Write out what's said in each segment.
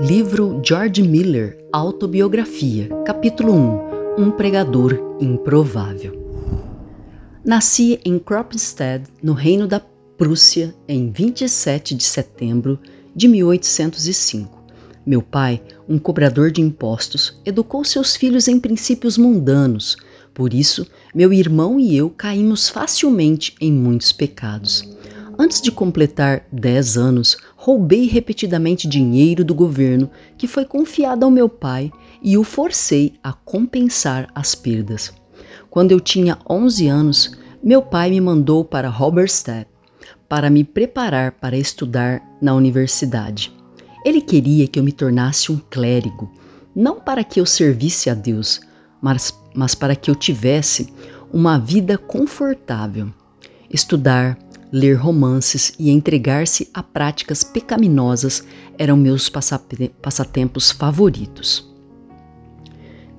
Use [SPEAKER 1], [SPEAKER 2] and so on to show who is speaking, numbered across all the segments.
[SPEAKER 1] Livro George Miller, Autobiografia, capítulo 1, Um pregador improvável. Nasci em Kronstadt, no Reino da Prússia, em 27 de setembro de 1805. Meu pai, um cobrador de impostos, educou seus filhos em princípios mundanos. Por isso, meu irmão e eu caímos facilmente em muitos pecados. Antes de completar 10 anos, roubei repetidamente dinheiro do governo que foi confiado ao meu pai e o forcei a compensar as perdas. Quando eu tinha 11 anos, meu pai me mandou para Halberstadt para me preparar para estudar na universidade. Ele queria que eu me tornasse um clérigo, não para que eu servisse a Deus, mas para que eu tivesse uma vida confortável. Estudar, ler romances e entregar-se a práticas pecaminosas eram meus passatempos favoritos.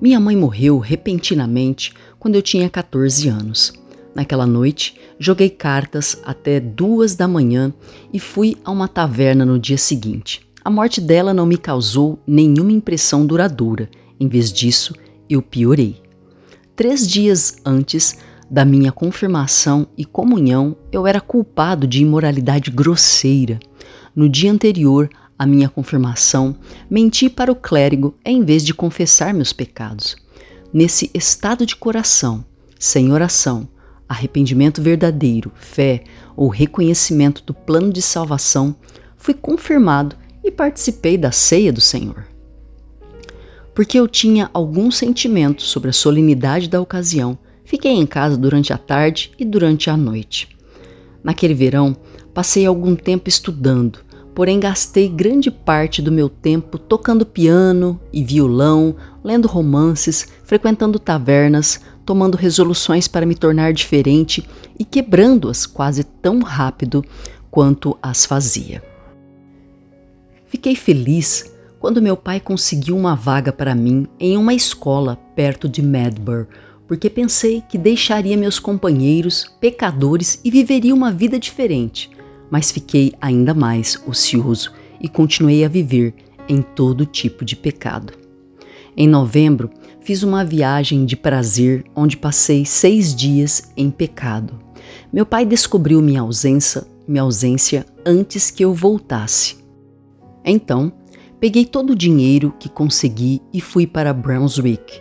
[SPEAKER 1] Minha mãe morreu repentinamente quando eu tinha 14 anos. Naquela noite, joguei cartas até 2 da manhã e fui a uma taverna no dia seguinte. A morte dela não me causou nenhuma impressão duradoura. Em vez disso, eu piorei. 3 dias antes da minha confirmação e comunhão, eu era culpado de imoralidade grosseira. No dia anterior à minha confirmação, menti para o clérigo em vez de confessar meus pecados. Nesse estado de coração, sem oração, arrependimento verdadeiro, fé ou reconhecimento do plano de salvação, fui confirmado e participei da ceia do Senhor. Porque eu tinha algum sentimento sobre a solenidade da ocasião, fiquei em casa durante a tarde e durante a noite. Naquele verão, passei algum tempo estudando, porém gastei grande parte do meu tempo tocando piano e violão, lendo romances, frequentando tavernas, tomando resoluções para me tornar diferente e quebrando-as quase tão rápido quanto as fazia. Fiquei feliz quando meu pai conseguiu uma vaga para mim em uma escola perto de Medburg, porque pensei que deixaria meus companheiros pecadores e viveria uma vida diferente, mas fiquei ainda mais ocioso e continuei a viver em todo tipo de pecado. Em novembro, fiz uma viagem de prazer onde passei 6 dias em pecado. Meu pai descobriu minha ausência antes que eu voltasse. Então, peguei todo o dinheiro que consegui e fui para Brunswick.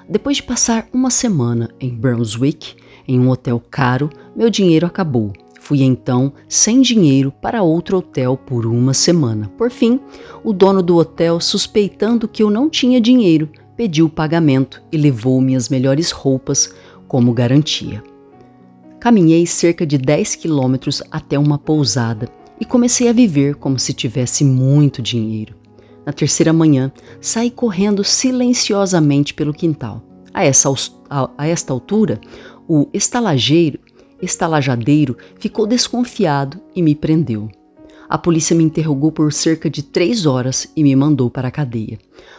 [SPEAKER 1] Depois de passar uma semana em Brunswick, em um hotel caro, meu dinheiro acabou. Fui então sem dinheiro para outro hotel por uma semana. Por fim, o dono do hotel, suspeitando que eu não tinha dinheiro, pediu o pagamento e levou minhas melhores roupas como garantia. Caminhei cerca de 10 quilômetros até uma pousada e comecei a viver como se tivesse muito dinheiro. Na terceira manhã, saí correndo silenciosamente pelo quintal. A esta altura, o estalajadeiro ficou desconfiado e me prendeu. A polícia me interrogou por cerca de 3 horas e me mandou para a cadeia.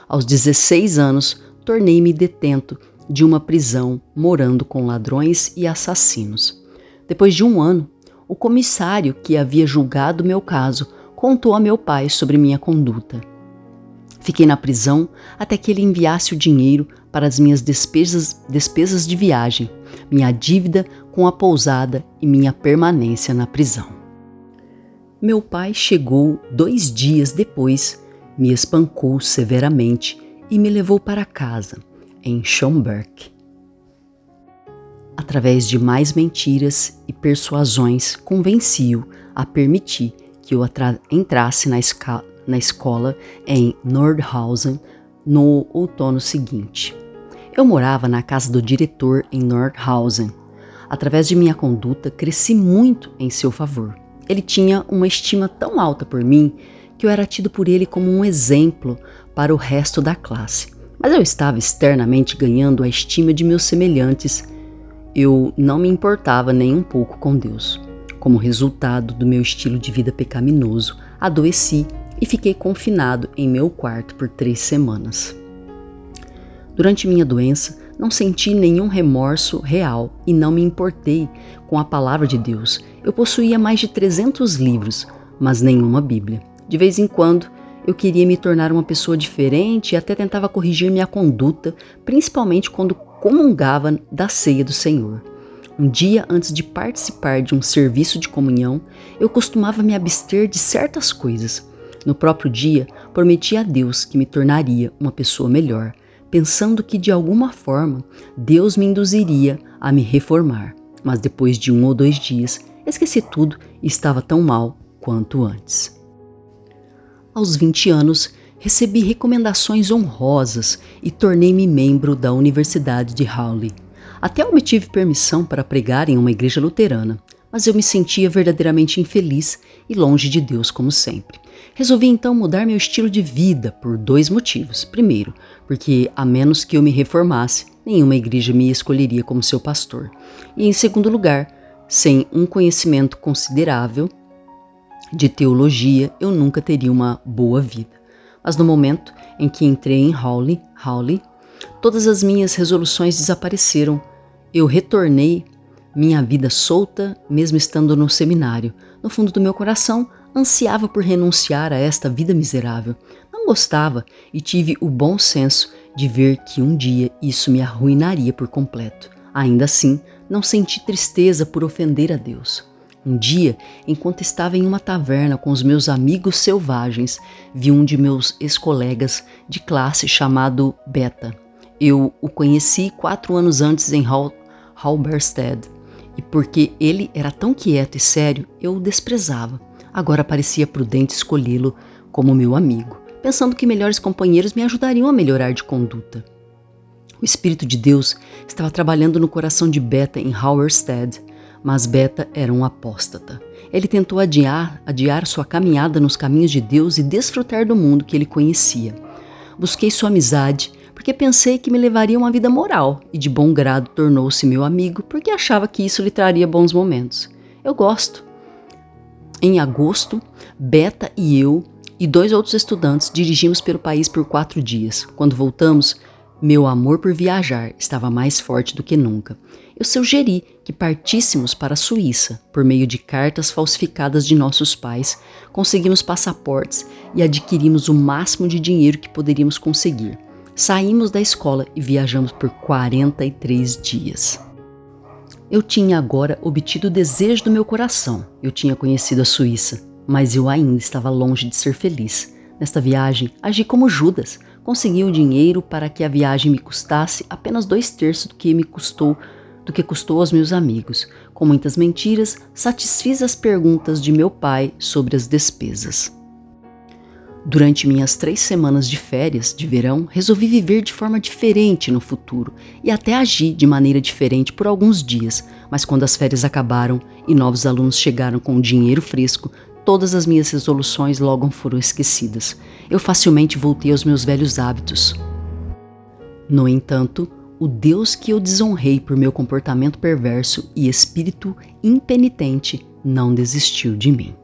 [SPEAKER 1] Aos 16 anos, tornei-me detento de uma prisão, morando com ladrões e assassinos. Depois de 1 ano, o comissário que havia julgado meu caso contou a meu pai sobre minha conduta. Fiquei na prisão até que ele enviasse o dinheiro para as minhas despesas de viagem, minha dívida com a pousada e minha permanência na prisão. Meu pai chegou 2 dias depois, me espancou severamente e me levou para casa, em Schomberg. Através de mais mentiras e persuasões, convenci-o a permitir que eu entrasse na escola em Nordhausen no outono seguinte. Eu morava na casa do diretor em Nordhausen. Através de minha conduta, cresci muito em seu favor. Ele tinha uma estima tão alta por mim que eu era tido por ele como um exemplo para o resto da classe. Mas eu estava externamente ganhando a estima de meus semelhantes. Eu não me importava nem um pouco com Deus. Como resultado do meu estilo de vida pecaminoso, adoeci e fiquei confinado em meu quarto por 3 semanas. Durante minha doença, não senti nenhum remorso real e não me importei com a palavra de Deus. Eu possuía mais de 300 livros, mas nenhuma Bíblia. De vez em quando, Eu queria me tornar uma pessoa diferente e até tentava corrigir minha conduta, principalmente quando comungava da ceia do Senhor. Um dia antes de participar de um serviço de comunhão, eu costumava me abster de certas coisas. No próprio dia, prometi a Deus que me tornaria uma pessoa melhor, pensando que de alguma forma Deus me induziria a me reformar. Mas depois de 1 ou 2 dias, esqueci tudo e estava tão mal quanto antes. Aos 20 anos, recebi recomendações honrosas e tornei-me membro da Universidade de Hawley. Até obtive permissão para pregar em uma igreja luterana, mas eu me sentia verdadeiramente infeliz e longe de Deus como sempre. Resolvi então mudar meu estilo de vida por 2 motivos. Primeiro, porque a menos que eu me reformasse, nenhuma igreja me escolheria como seu pastor. E em segundo lugar, sem um conhecimento considerável de teologia, eu nunca teria uma boa vida. Mas no momento em que entrei em Hawley, todas as minhas resoluções desapareceram. Eu retornei minha vida solta, mesmo estando no seminário. No fundo do meu coração, ansiava por renunciar a esta vida miserável. Não gostava e tive o bom senso de ver que um dia isso me arruinaria por completo. Ainda assim, não senti tristeza por ofender a Deus. Um dia, enquanto estava em uma taverna com os meus amigos selvagens, vi um de meus ex-colegas de classe chamado Beta. Eu o conheci 4 anos antes em Halberstadt, e porque ele era tão quieto e sério, eu o desprezava. Agora parecia prudente escolhê-lo como meu amigo, pensando que melhores companheiros me ajudariam a melhorar de conduta. O Espírito de Deus estava trabalhando no coração de Beta em Halberstadt, mas Beta era um apóstata. Ele tentou adiar sua caminhada nos caminhos de Deus e desfrutar do mundo que ele conhecia. Busquei sua amizade porque pensei que me levaria uma vida moral e de bom grado tornou-se meu amigo porque achava que isso lhe traria bons momentos. Eu gosto. Em agosto, Beta e eu e 2 outros estudantes dirigimos pelo país por 4 dias. Quando voltamos, meu amor por viajar estava mais forte do que nunca. Eu sugeri que partíssemos para a Suíça. Por meio de cartas falsificadas de nossos pais, conseguimos passaportes e adquirimos o máximo de dinheiro que poderíamos conseguir. Saímos da escola e viajamos por 43 dias. Eu tinha agora obtido o desejo do meu coração. Eu tinha conhecido a Suíça, mas eu ainda estava longe de ser feliz. Nesta viagem, agi como Judas. Consegui o dinheiro para que a viagem me custasse apenas 2/3 do que custou aos meus amigos. Com muitas mentiras, satisfiz as perguntas de meu pai sobre as despesas. Durante minhas 3 semanas de férias de verão, resolvi viver de forma diferente no futuro e até agi de maneira diferente por alguns dias, mas quando as férias acabaram e novos alunos chegaram com dinheiro fresco, todas as minhas resoluções logo foram esquecidas. Eu facilmente voltei aos meus velhos hábitos. No entanto, o Deus que eu desonrei por meu comportamento perverso e espírito impenitente não desistiu de mim.